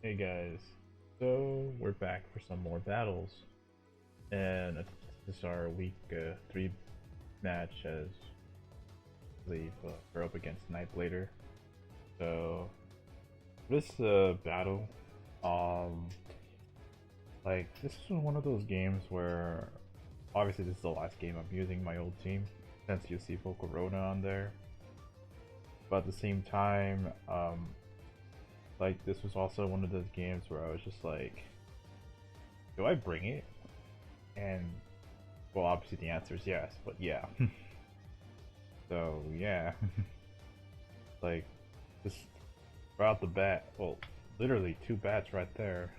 Hey guys, so we're back for some more battles, and this is our week 3 match as we're up against Knightblader. So this battle, um, this is one of those games where obviously this is the last game I'm using my old team, since you see Volcarona on there, but at the same time, this was also one of those games where I was just like, do I bring it? And well, obviously the answer is yes, but yeah. So yeah, like just right out the bat, well, literally 2 bats right there.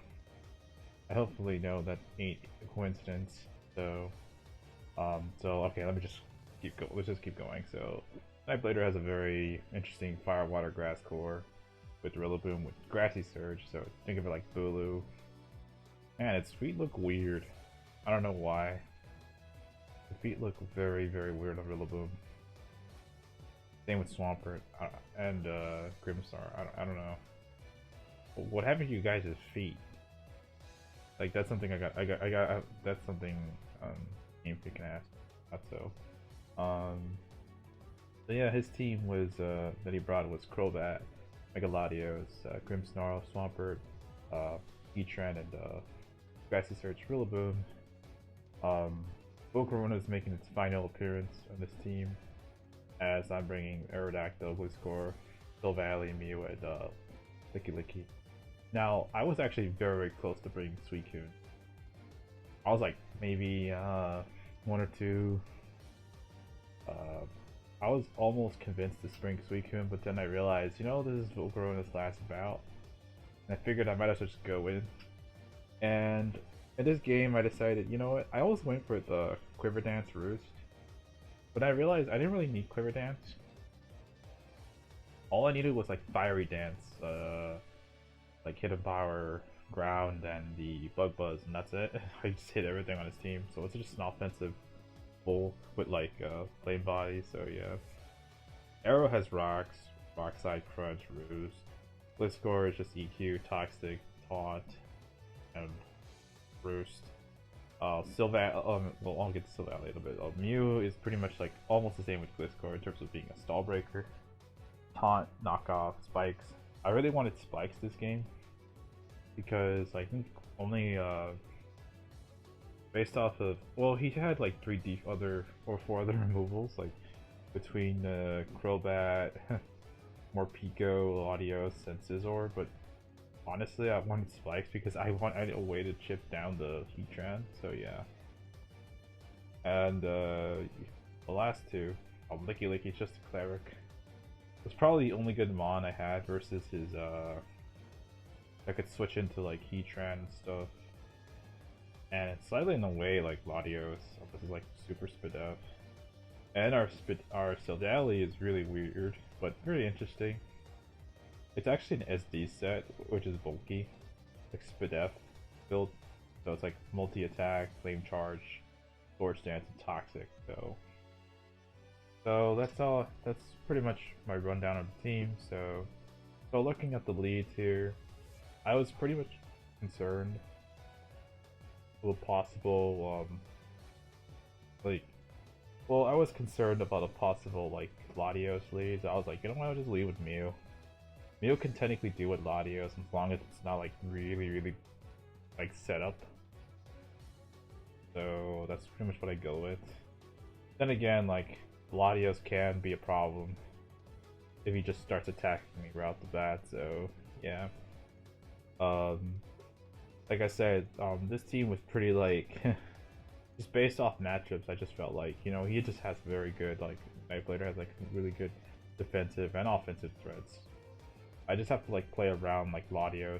I hopefully know that ain't a coincidence. So okay, let me just keep go. Let's just keep going. So Knightblader has a very interesting fire, water, grass core with Rillaboom with Grassy Surge. So think of it like Bulu. Man, its feet look weird. I don't know why. The feet look very, very weird on Rillaboom. Same with Swampert and Grimmsnarl. I don't know. What happened to you guys' feet? Like that's something I got. That's something Game Freak can ask. Not so. Um. So yeah, his team was that he brought was Crobat, Megaladios, Grimmsnarl, Swampert, Heatran, and Grassy Search Rillaboom. Volcarona is making its final appearance on this team, as I'm bringing Aerodactyl, Gliscor, Silvally, Mew, and Licky. Now, I was actually very, very close to bringing Suicune. I was like maybe 1 or 2. I was almost convinced to bring Suicune, but then I realized, this is Volcarona's last bout, and I figured I might as well just go in. And in this game, I decided, you know what? I always went for the Quiver Dance Roost, but I realized I didn't really need Quiver Dance. All I needed was like Fiery Dance, like Hidden Power, Ground, and the Bug Buzz, and that's it. I just hit everything on his team, so it's just an offensive bull with like Flame Body. So yeah, Arrow has Rocks, Rock Side, Crunch, Roost. Gliscor is just EQ, Toxic, Taunt, and Roost. Silvally, well, I'll get to Silvally a little bit. Mew is pretty much like almost the same with Gliscor in terms of being a stall breaker. Taunt, knockoff, spikes. I really wanted spikes this game because I think only based off of, well, he had like 4 other removals, like between Crobat, Morpeko, Latios, and Scizor, but honestly I wanted spikes because I wanted a way to chip down the Heatran, so yeah. And the last 2, Licky's just a cleric. It's probably the only good Mon I had versus his I could switch into like Heatran and stuff. And it's slightly in the way like Latios. This is like super Spidef. And our Silvally is really weird, but very interesting. It's actually an SD set, which is bulky, like Spidef build. So it's like multi-attack, flame charge, Swords Dance, and toxic. So that's all. That's pretty much my rundown of the team. So looking at the leads here, I was pretty much concerned with possible I was concerned about a possible like Latios leads. I was like, you know what, I'll just lead with Mew. Mew can technically do what Latios as long as it's not like really like set up. So that's pretty much what I go with. Then again, like Latios can be a problem if he just starts attacking me right off the bat, so yeah. Like I said, this team was pretty like just based off matchups. I just felt like, he just has very good, like Knightblader has like really good defensive and offensive threats. I just have to like play around like Latios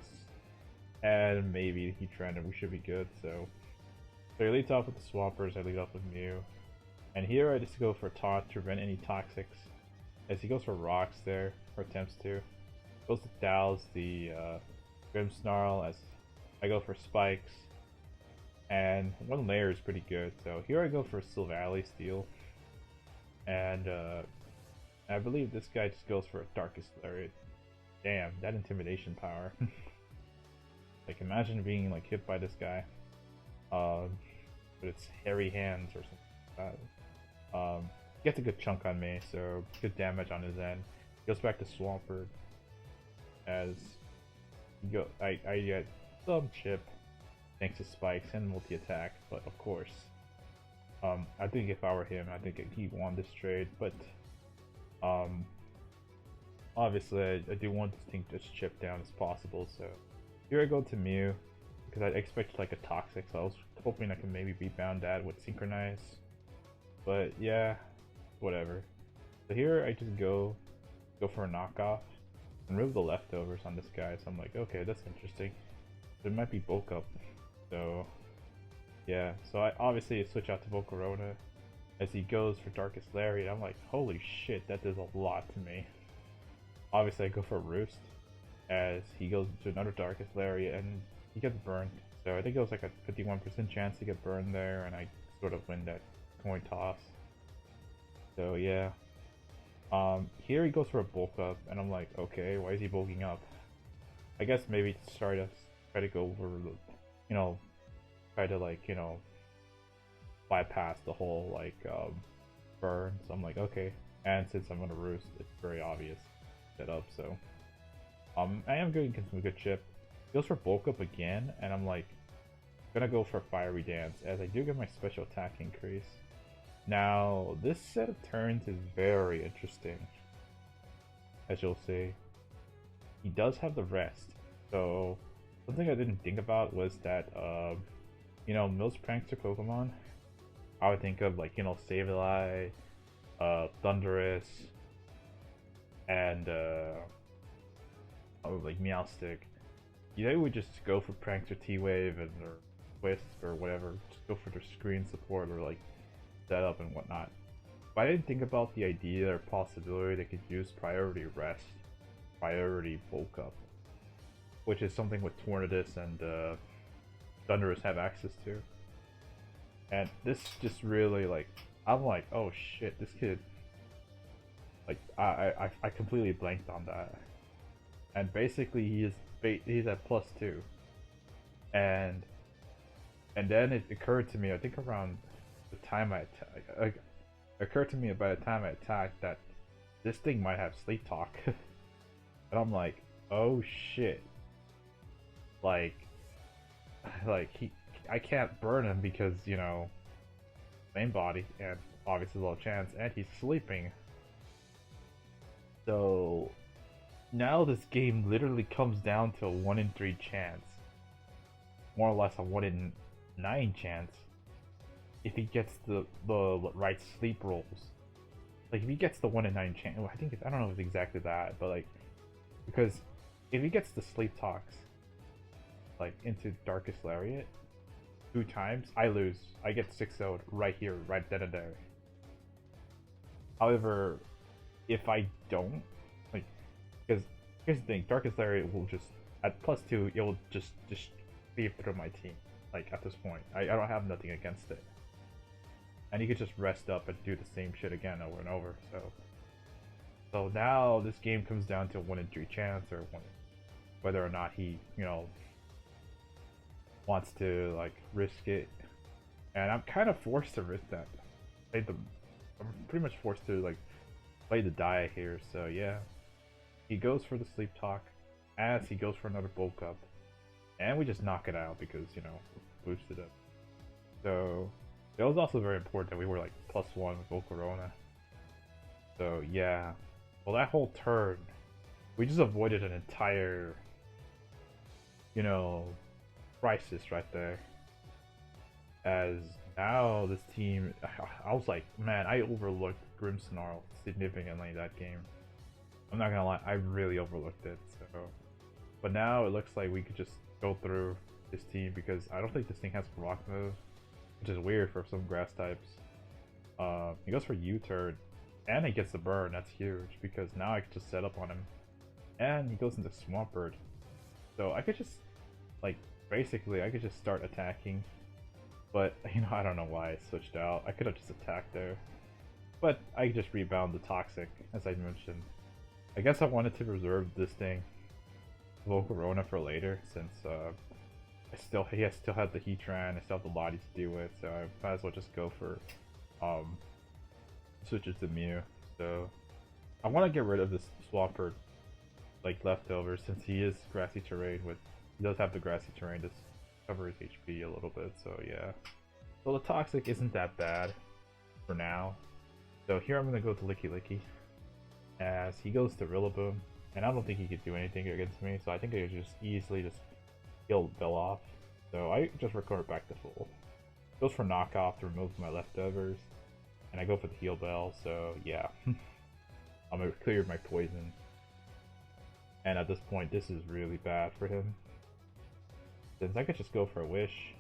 and maybe Heatran and we should be good. So he leads off with the Swampers, I lead off with Mew. And here I just go for Taunt to prevent any Toxics, as he goes for Rocks there, or attempts to. Goes to Douse the Grimmsnarl, as I go for Spikes. And 1 layer is pretty good, so here I go for Silvally Steel. And I believe this guy just goes for a Darkest Lariat. Damn, that intimidation power. Like imagine being like hit by this guy, with its hairy hands or something like that. Gets a good chunk on me, so good damage on his end. Goes back to Swampert as I get some chip thanks to spikes and multi-attack, but of course, I think if I were him, I think he won this trade, but obviously I do want this thing to as chip down as possible, so here I go to Mew, because I expected like a Toxic, so I was hoping I could maybe rebound that with Synchronize, but yeah, whatever. So here I just go for a knockoff and remove the leftovers on this guy, so I'm like, okay, that's interesting. There might be bulk up, so yeah, so I obviously switch out to Volcarona as he goes for Darkest Lariat. I'm like, holy shit, that does a lot to me. Obviously I go for Roost as he goes to another Darkest Lariat and he gets burned. So I think it was like a 51% chance to get burned there, and I sort of win that coin toss. So yeah. Here he goes for a bulk up, and I'm like, okay, why is he bulking up? I guess maybe to try to go over the, you know, try to like, you know, bypass the whole like burn. So I'm like, okay, and since I'm gonna Roost, it's very obvious setup. So I am getting some good chip. He goes for bulk up again, and I'm like, gonna go for Fiery Dance as I do get my special attack increase. Now, this set of turns is very interesting, as you'll see. He does have the rest, so something I didn't think about was that, you know, most Prankster Pokemon, I would think of like, you know, Silvally, Thundurus, and like Meowstic. They would just go for Prankster T-Wave and or Wisp or whatever, just go for their screen support or like setup and whatnot. But I didn't think about the idea or possibility they could use priority rest, priority bulk up, which is something with Tornadus and Thundurus have access to. And this just really like, I'm like, oh shit, this kid, like I completely blanked on that. And basically he's at +2, and then it occurred to me, I think around the time occurred to me by the time I attacked that this thing might have Sleep Talk. And I'm like, oh shit, like I can't burn him because, you know, same body and obviously low chance, and he's sleeping. So now this game literally comes down to a 1 in 3 chance, more or less a 1 in 9 chance, if he gets the right sleep rolls. Like if he gets the 1 in 9 chance, well, I don't know if it's exactly that, but like, because if he gets the Sleep Talks like into Darkest Lariat 2 times, I lose. I get 6-0'd right here, right then and there. However, if I don't, like, because here's the thing, Darkest Lariat will just, at +2, it will just sleep through my team. Like at this point, I don't have nothing against it. And he could just rest up and do the same shit again over and over. So now this game comes down to a 1 in 3 chance, or whether or not he, you know, wants to like risk it. And I'm kind of forced to risk that. I'm pretty much forced to like play the die here. So yeah, he goes for the Sleep Talk as he goes for another bulk up, and we just knock it out because, you know, boosted up. So it was also very important that we were like +1 with Volcarona. So yeah, well, that whole turn, we just avoided an entire, you know, crisis right there. As now this team, I was like, man, I overlooked Grimmsnarl significantly that game. I'm not gonna lie, I really overlooked it. So, but now it looks like we could just go through this team, because I don't think this thing has a rock move, which is weird for some grass types. He goes for U-turn, and he gets the burn. That's huge, because now I can just set up on him, and he goes into Swampert. So I could just, like, basically I could just start attacking, but, you know, I don't know why I switched out. I could have just attacked there, but I just rebound the Toxic, as I mentioned. I guess I wanted to reserve this thing, Volcarona, for later, since still had the Heatran, I still have the Lottie to deal with, so I might as well just go for switches to Mew. So I want to get rid of this Swampert like leftover since he is grassy terrain with he does have the grassy terrain to cover his HP a little bit, so yeah. So the Toxic isn't that bad for now. So here I'm gonna go to Licky Licky as he goes to Rillaboom, and I don't think he could do anything against me, so I think I could just easily just heal Bill off. So I just record back to full. Goes for knockoff to remove my leftovers, and I go for the heal bell, so yeah. I'm gonna clear my poison. And at this point, this is really bad for him. Since I could just go for a wish,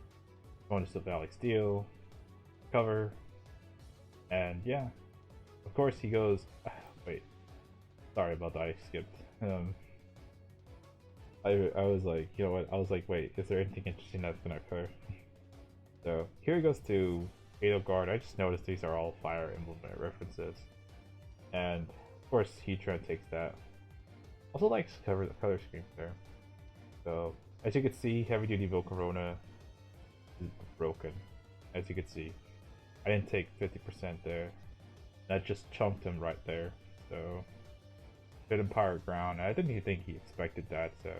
go into Silvally Steel, cover, and yeah. Of course he goes, wait, sorry about that, I skipped. I was like, you know what, I was like, wait, is there anything interesting that's gonna occur? So here he goes to Guard. I just noticed these are all Fire Emblem references. And of course Heatran takes that. Also likes cover the color schemes there. So as you can see, heavy duty Volcarona is broken. As you can see, I didn't take 50% there. That just chunked him right there. So didn't power ground. I didn't even think he expected that. So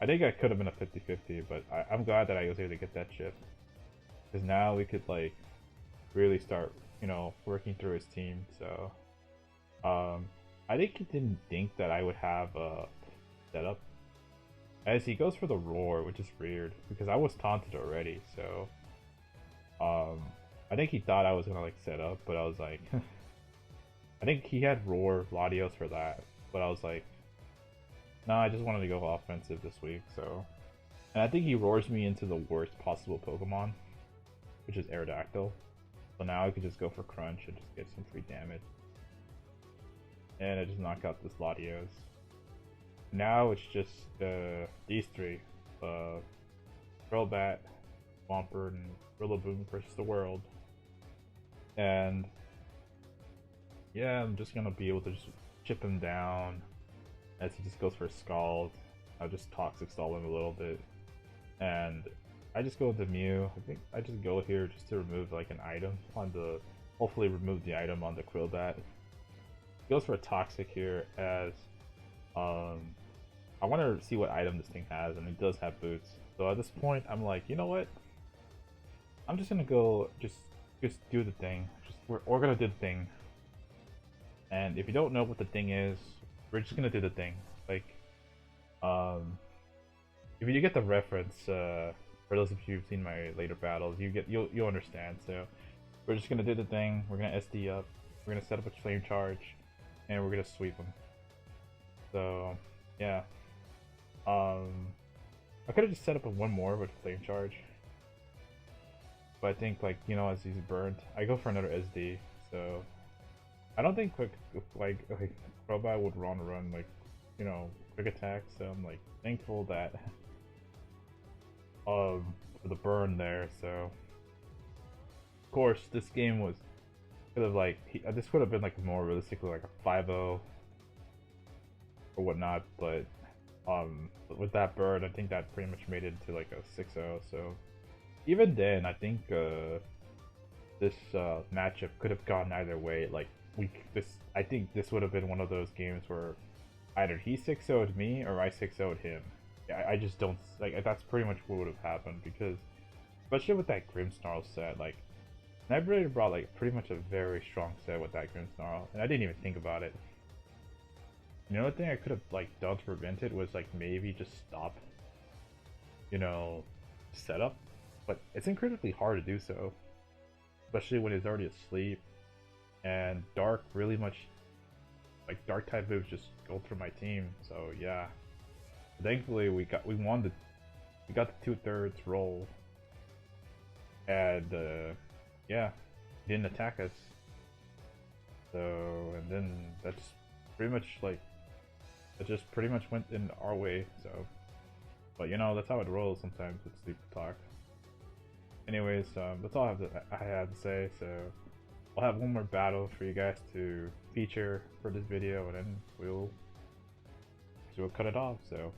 I think I could have been a 50-50, but I'm glad that I was able to get that chip. Because now we could like really start, you know, working through his team. So I think he didn't think that I would have a setup. As he goes for the roar, which is weird because I was taunted already. So I think he thought I was gonna like set up, but I was like, I think he had roar Latios for that, but I was like, no, I just wanted to go offensive this week. So, and I think he roars me into the worst possible Pokemon, which is Aerodactyl. So now I could just go for Crunch and just get some free damage. And I just knock out this Latios. Now it's just these three. Crobat, Swampert, and Rillaboom versus the world. And yeah, I'm just gonna be able to just chip him down as he just goes for a Scald. I'll just Toxic Stall him a little bit. And I just go with the Mew. I think I just go here just to remove like an item on the, hopefully remove the item on the Crobat. Goes for a Toxic here as I want to see what item this thing has, and it does have boots. So at this point I'm like, you know what, I'm just gonna go just do the thing. We're gonna do the thing, and if you don't know what the thing is, we're just gonna do the thing. Like if you get the reference, for those of you who've seen my later battles, you'll understand. So we're just gonna do the thing. We're gonna SD up, we're gonna set up a flame charge, and we're gonna sweep him. So yeah, I could have just set up a one more with flame charge, but I think, like, you know, as he's burned, I go for another SD. So I don't think like Crobat would run like, you know, quick attack. So I'm like thankful that for the burn there. So of course this game was could have like this could have been like more realistically like a 5-0 or whatnot, but with that bird, I think that pretty much made it into like a 6-0. So even then, I think this matchup could have gone either way. Like I think this would have been one of those games where either he 6-0'd me or I 6-0'd him. I just don't like. That's pretty much what would have happened, because especially with that Grimmsnarl set, like Knightblader brought like pretty much a very strong set with that Grimmsnarl, and I didn't even think about it. You know, the thing I could have like done to prevent it was like maybe just stop, you know, setup, but it's incredibly hard to do so, especially when he's already asleep, and Dark really much, like Dark type moves just go through my team. So yeah, thankfully we got the 2/3 roll, and yeah, he didn't attack us. So, and then that's pretty much like. It just pretty much went in our way, so. But you know, that's how it rolls sometimes with Sleep Talk. Anyways, that's all I had to say, so I'll have one more battle for you guys to feature for this video, and then we'll cut it off, so.